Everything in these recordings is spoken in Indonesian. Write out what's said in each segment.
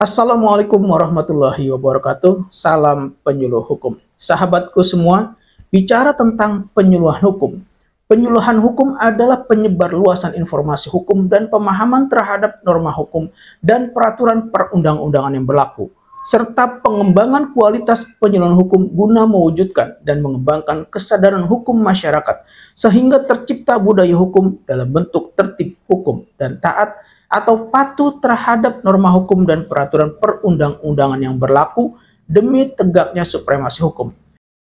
Assalamualaikum warahmatullahi wabarakatuh. Salam penyuluh hukum. Sahabatku semua, bicara tentang penyuluhan hukum. Penyuluhan hukum adalah penyebar luasan informasi hukum dan pemahaman terhadap norma hukum dan peraturan perundang-undangan yang berlaku, serta pengembangan kualitas penyuluhan hukum guna mewujudkan dan mengembangkan kesadaran hukum masyarakat, sehingga tercipta budaya hukum dalam bentuk tertib hukum dan taat atau patuh terhadap norma hukum dan peraturan perundang-undangan yang berlaku demi tegaknya supremasi hukum.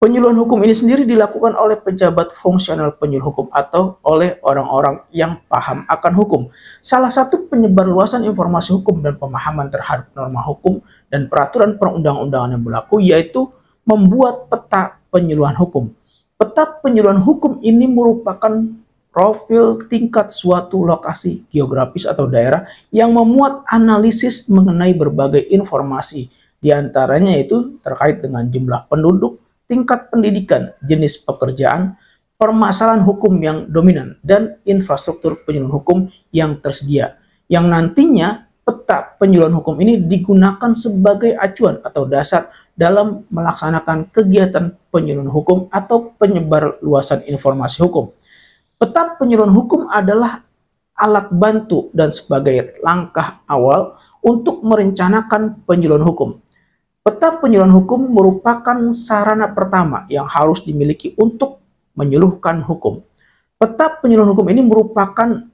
Penyuluhan hukum ini sendiri dilakukan oleh pejabat fungsional penyuluh hukum atau oleh orang-orang yang paham akan hukum. Salah satu penyebar luasan informasi hukum dan pemahaman terhadap norma hukum dan peraturan perundang-undangan yang berlaku yaitu membuat peta penyuluhan hukum. Peta penyuluhan hukum ini merupakan profil tingkat suatu lokasi geografis atau daerah yang memuat analisis mengenai berbagai informasi, diantaranya itu terkait dengan jumlah penduduk, tingkat pendidikan, jenis pekerjaan, permasalahan hukum yang dominan, dan infrastruktur penyuluhan hukum yang tersedia, yang nantinya peta penyuluhan hukum ini digunakan sebagai acuan atau dasar dalam melaksanakan kegiatan penyuluhan hukum atau penyebar luasan informasi hukum. Peta penyuluhan hukum adalah alat bantu dan sebagai langkah awal untuk merencanakan penyuluhan hukum. Peta penyuluhan hukum merupakan sarana pertama yang harus dimiliki untuk menyuluhkan hukum. Peta penyuluhan hukum ini merupakan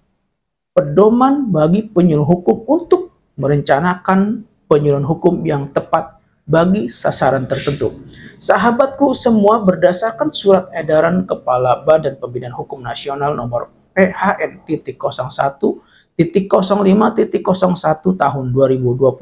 pedoman bagi penyuluh hukum untuk merencanakan penyuluhan hukum yang tepat bagi sasaran tertentu. Sahabatku semua, berdasarkan surat edaran Kepala Badan Pembinaan Hukum Nasional nomor PHN.01.05.01 tahun 2024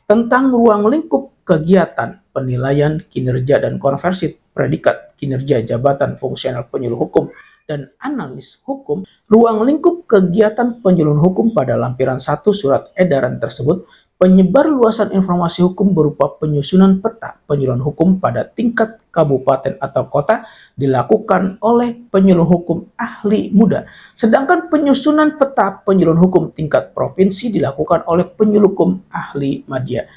tentang ruang lingkup kegiatan penilaian kinerja dan konversi predikat kinerja jabatan fungsional penyuluh hukum dan analis hukum, ruang lingkup kegiatan penyuluhan hukum pada lampiran 1 surat edaran tersebut penyebar luasan informasi hukum berupa penyusunan peta penyuluhan hukum pada tingkat kabupaten atau kota dilakukan oleh penyuluh hukum ahli muda, sedangkan penyusunan peta penyuluhan hukum tingkat provinsi dilakukan oleh penyuluh hukum ahli madya.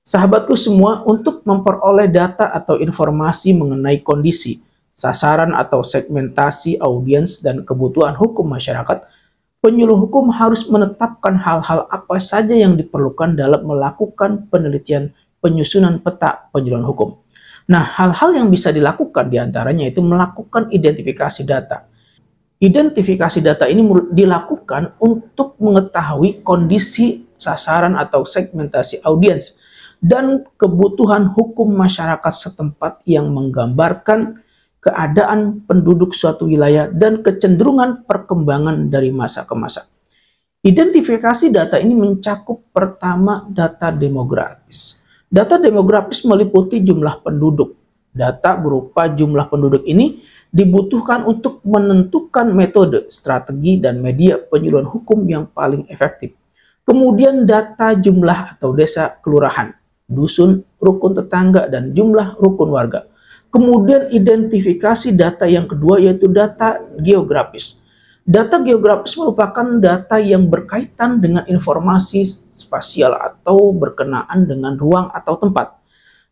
Sahabatku semua, untuk memperoleh data atau informasi mengenai kondisi, sasaran atau segmentasi audiens dan kebutuhan hukum masyarakat, penyuluh hukum harus menetapkan hal-hal apa saja yang diperlukan dalam melakukan penelitian penyusunan peta penyuluhan hukum. Nah, hal-hal yang bisa dilakukan diantaranya itu melakukan identifikasi data. Identifikasi data ini dilakukan untuk mengetahui kondisi sasaran atau segmentasi audiens dan kebutuhan hukum masyarakat setempat yang menggambarkan keadaan penduduk suatu wilayah dan kecenderungan perkembangan dari masa ke masa. Identifikasi data ini mencakup pertama data demografis. Data demografis meliputi jumlah penduduk. Data berupa jumlah penduduk ini dibutuhkan untuk menentukan metode, strategi, dan media penyuluhan hukum yang paling efektif. Kemudian data jumlah atau desa, kelurahan, dusun, rukun tetangga, dan jumlah rukun warga. Kemudian identifikasi data yang kedua yaitu data geografis. Data geografis merupakan data yang berkaitan dengan informasi spasial atau berkenaan dengan ruang atau tempat.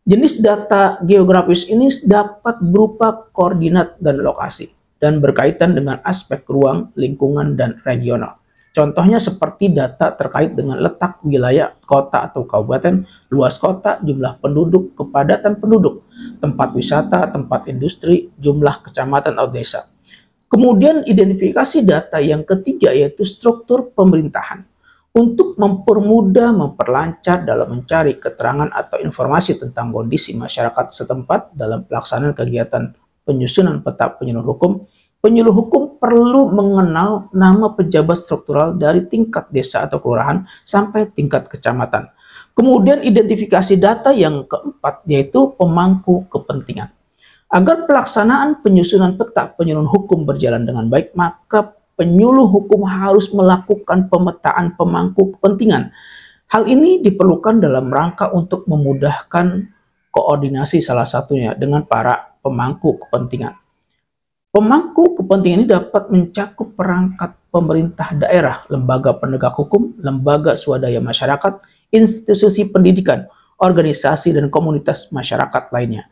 Jenis data geografis ini dapat berupa koordinat dan lokasi dan berkaitan dengan aspek ruang, lingkungan, dan regional. Contohnya seperti data terkait dengan letak wilayah kota atau kabupaten, luas kota, jumlah penduduk, kepadatan penduduk, tempat wisata, tempat industri, jumlah kecamatan atau desa. Kemudian identifikasi data yang ketiga yaitu struktur pemerintahan. Untuk mempermudah, memperlancar dalam mencari keterangan atau informasi tentang kondisi masyarakat setempat dalam pelaksanaan kegiatan penyusunan peta penyuluhan hukum, penyuluh hukum perlu mengenal nama pejabat struktural dari tingkat desa atau kelurahan sampai tingkat kecamatan. Kemudian identifikasi data yang keempat yaitu pemangku kepentingan. Agar pelaksanaan penyusunan peta penyuluhan hukum berjalan dengan baik, maka penyuluh hukum harus melakukan pemetaan pemangku kepentingan. Hal ini diperlukan dalam rangka untuk memudahkan koordinasi salah satunya dengan para pemangku kepentingan. Pemangku kepentingan ini dapat mencakup perangkat pemerintah daerah, lembaga penegak hukum, lembaga swadaya masyarakat, institusi pendidikan, organisasi dan komunitas masyarakat lainnya.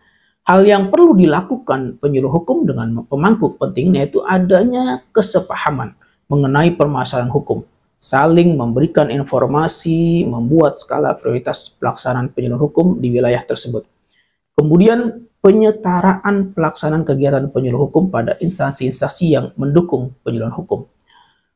Hal yang perlu dilakukan penyuluh hukum dengan pemangku kepentingan yaitu adanya kesepahaman mengenai permasalahan hukum, saling memberikan informasi, membuat skala prioritas pelaksanaan penyuluh hukum di wilayah tersebut. Kemudian penyetaraan pelaksanaan kegiatan penyuluh hukum pada instansi-instansi yang mendukung penyuluhan hukum.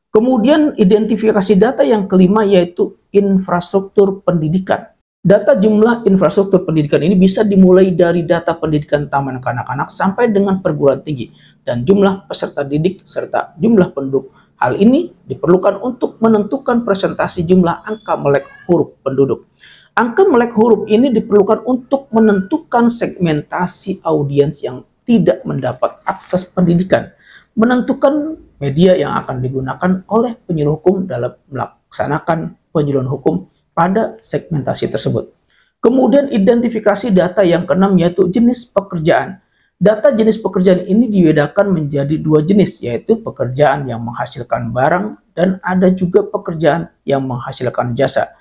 Kemudian identifikasi data yang kelima yaitu infrastruktur pendidikan. Data jumlah infrastruktur pendidikan ini bisa dimulai dari data pendidikan taman kanak-kanak sampai dengan perguruan tinggi dan jumlah peserta didik serta jumlah penduduk. Hal ini diperlukan untuk menentukan presentasi jumlah angka melek huruf penduduk. Angka melek huruf ini diperlukan untuk menentukan segmentasi audiens yang tidak mendapat akses pendidikan, menentukan media yang akan digunakan oleh penyuluh hukum dalam melaksanakan penyuluhan hukum pada segmentasi tersebut. Kemudian identifikasi data yang keenam yaitu jenis pekerjaan. Data jenis pekerjaan ini dibedakan menjadi dua jenis, yaitu pekerjaan yang menghasilkan barang dan ada juga pekerjaan yang menghasilkan jasa.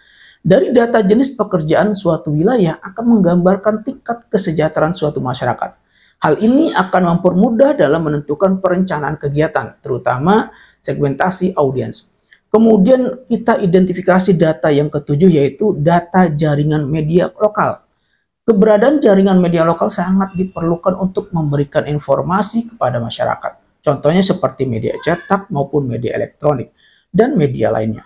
Dari data jenis pekerjaan suatu wilayah akan menggambarkan tingkat kesejahteraan suatu masyarakat. Hal ini akan mempermudah dalam menentukan perencanaan kegiatan, terutama segmentasi audiens. Kemudian kita identifikasi data yang ketujuh yaitu data jaringan media lokal. Keberadaan jaringan media lokal sangat diperlukan untuk memberikan informasi kepada masyarakat. Contohnya seperti media cetak maupun media elektronik dan media lainnya.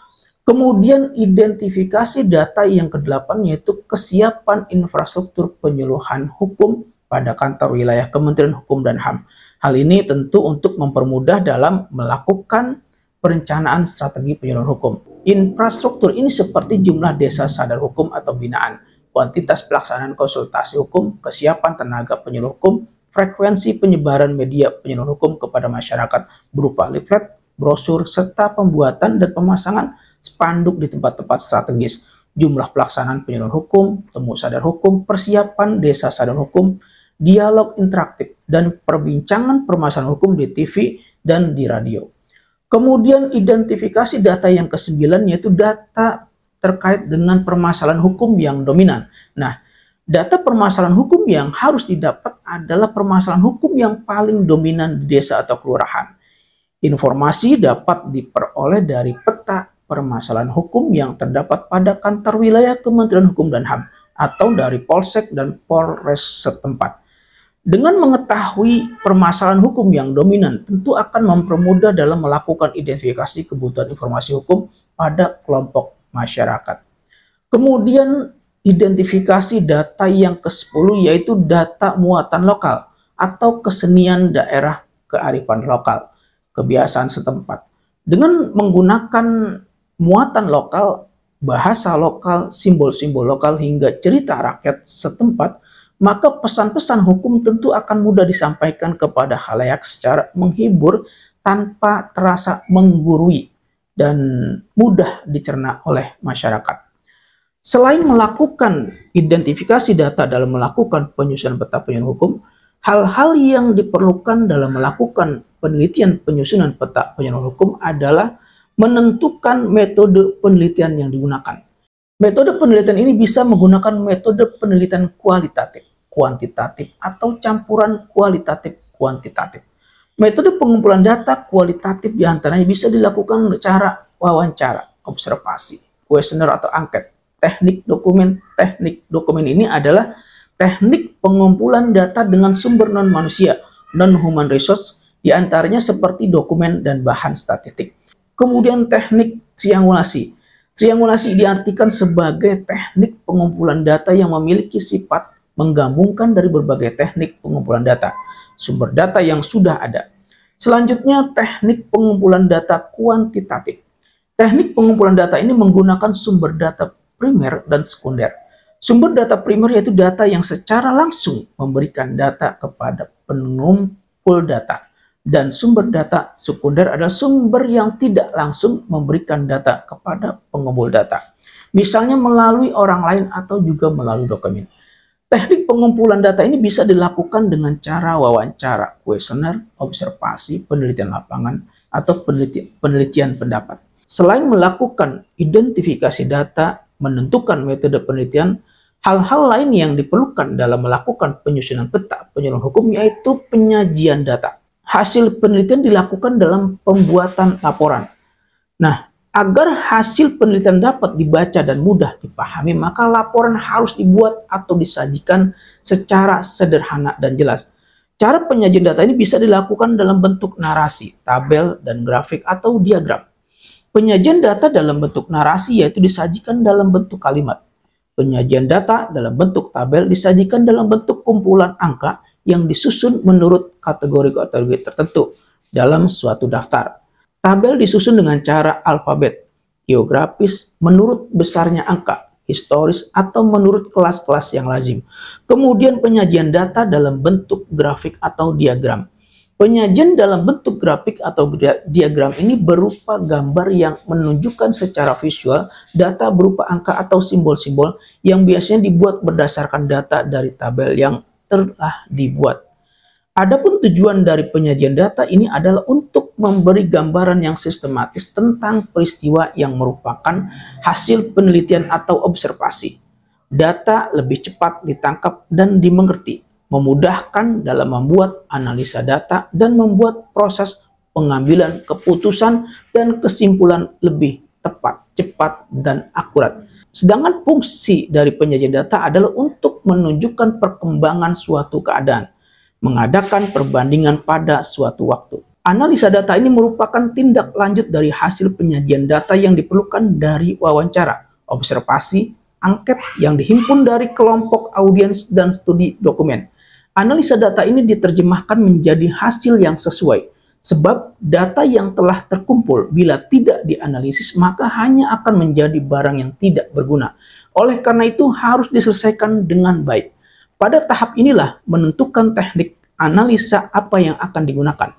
Kemudian identifikasi data yang kedelapan yaitu kesiapan infrastruktur penyuluhan hukum pada kantor wilayah Kementerian Hukum dan HAM. Hal ini tentu untuk mempermudah dalam melakukan perencanaan strategi penyuluhan hukum. Infrastruktur ini seperti jumlah desa sadar hukum atau binaan, kuantitas pelaksanaan konsultasi hukum, kesiapan tenaga penyuluh hukum, frekuensi penyebaran media penyuluhan hukum kepada masyarakat berupa leaflet, brosur, serta pembuatan dan pemasangan spanduk di tempat-tempat strategis, jumlah pelaksanaan penyuluhan hukum, temu sadar hukum, persiapan desa sadar hukum, dialog interaktif, dan perbincangan permasalahan hukum di TV dan di radio. Kemudian identifikasi data yang kesembilan yaitu data terkait dengan permasalahan hukum yang dominan. Nah, data permasalahan hukum yang harus didapat adalah permasalahan hukum yang paling dominan di desa atau kelurahan. Informasi dapat diperoleh dari peta permasalahan hukum yang terdapat pada kantor wilayah Kementerian Hukum dan HAM atau dari Polsek dan Polres setempat. Dengan mengetahui permasalahan hukum yang dominan, tentu akan mempermudah dalam melakukan identifikasi kebutuhan informasi hukum pada kelompok masyarakat. Kemudian identifikasi data yang ke-10 yaitu data muatan lokal atau kesenian daerah kearifan lokal, kebiasaan setempat. Dengan menggunakan muatan lokal, bahasa lokal, simbol-simbol lokal hingga cerita rakyat setempat, maka pesan-pesan hukum tentu akan mudah disampaikan kepada khalayak secara menghibur tanpa terasa menggurui dan mudah dicerna oleh masyarakat. Selain melakukan identifikasi data dalam melakukan penyusunan peta penyuluhan hukum, hal-hal yang diperlukan dalam melakukan penelitian penyusunan peta penyuluhan hukum adalah menentukan metode penelitian yang digunakan. Metode penelitian ini bisa menggunakan metode penelitian kualitatif, kuantitatif, atau campuran kualitatif-kuantitatif. Metode pengumpulan data kualitatif diantaranya bisa dilakukan cara wawancara, observasi, kuesioner atau angket. Teknik dokumen ini adalah teknik pengumpulan data dengan sumber non-manusia, non-human resource, diantaranya seperti dokumen dan bahan statistik. Kemudian teknik triangulasi. Triangulasi diartikan sebagai teknik pengumpulan data yang memiliki sifat menggabungkan dari berbagai teknik pengumpulan data, sumber data yang sudah ada. Selanjutnya, teknik pengumpulan data kuantitatif. Teknik pengumpulan data ini menggunakan sumber data primer dan sekunder. Sumber data primer yaitu data yang secara langsung memberikan data kepada pengumpul data. Dan sumber data sekunder adalah sumber yang tidak langsung memberikan data kepada pengumpul data. Misalnya melalui orang lain atau juga melalui dokumen. Teknik pengumpulan data ini bisa dilakukan dengan cara wawancara, kuesioner, observasi, penelitian lapangan, atau penelitian pendapat. Selain melakukan identifikasi data, menentukan metode penelitian, hal-hal lain yang diperlukan dalam melakukan penyusunan peta penyuluhan hukum yaitu penyajian data. Hasil penelitian dilakukan dalam pembuatan laporan. Nah, agar hasil penelitian dapat dibaca dan mudah dipahami, maka laporan harus dibuat atau disajikan secara sederhana dan jelas. Cara penyajian data ini bisa dilakukan dalam bentuk narasi, tabel, dan grafik atau diagram. Penyajian data dalam bentuk narasi yaitu disajikan dalam bentuk kalimat. Penyajian data dalam bentuk tabel disajikan dalam bentuk kumpulan angka yang disusun menurut kategori-kategori tertentu dalam suatu daftar. Tabel disusun dengan cara alfabet, geografis menurut besarnya angka, historis atau menurut kelas-kelas yang lazim. Kemudian penyajian data dalam bentuk grafik atau diagram. Penyajian dalam bentuk grafik atau diagram ini berupa gambar yang menunjukkan secara visual data berupa angka atau simbol-simbol yang biasanya dibuat berdasarkan data dari tabel yang telah dibuat. Adapun tujuan dari penyajian data ini adalah untuk memberi gambaran yang sistematis tentang peristiwa yang merupakan hasil penelitian atau observasi. Data lebih cepat ditangkap dan dimengerti, memudahkan dalam membuat analisa data dan membuat proses pengambilan keputusan dan kesimpulan lebih tepat, cepat, dan akurat. Sedangkan fungsi dari penyajian data adalah untuk menunjukkan perkembangan suatu keadaan, mengadakan perbandingan pada suatu waktu. Analisa data ini merupakan tindak lanjut dari hasil penyajian data yang diperlukan dari wawancara, observasi, angket yang dihimpun dari kelompok audiens dan studi dokumen. Analisa data ini diterjemahkan menjadi hasil yang sesuai, sebab data yang telah terkumpul bila tidak dianalisis maka hanya akan menjadi barang yang tidak berguna. Oleh karena itu harus diselesaikan dengan baik. Pada tahap inilah menentukan teknik analisa apa yang akan digunakan.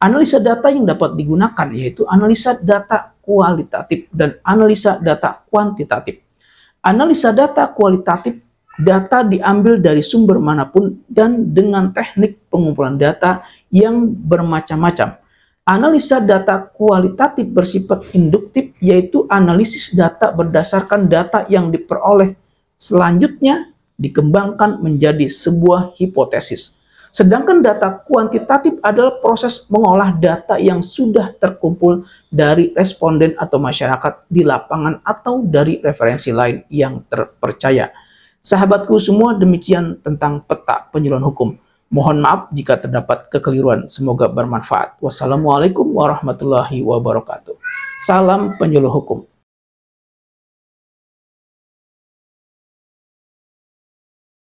Analisa data yang dapat digunakan yaitu analisa data kualitatif dan analisa data kuantitatif. Analisa data kualitatif, data diambil dari sumber manapun dan dengan teknik pengumpulan data yang bermacam-macam. Analisa data kualitatif bersifat induktif yaitu analisis data berdasarkan data yang diperoleh. Selanjutnya dikembangkan menjadi sebuah hipotesis. Sedangkan data kuantitatif adalah proses mengolah data yang sudah terkumpul dari responden atau masyarakat di lapangan atau dari referensi lain yang terpercaya. Sahabatku semua, demikian tentang peta penyuluhan hukum. Mohon maaf jika terdapat kekeliruan, semoga bermanfaat. Wassalamualaikum warahmatullahi wabarakatuh. Salam penyuluh hukum.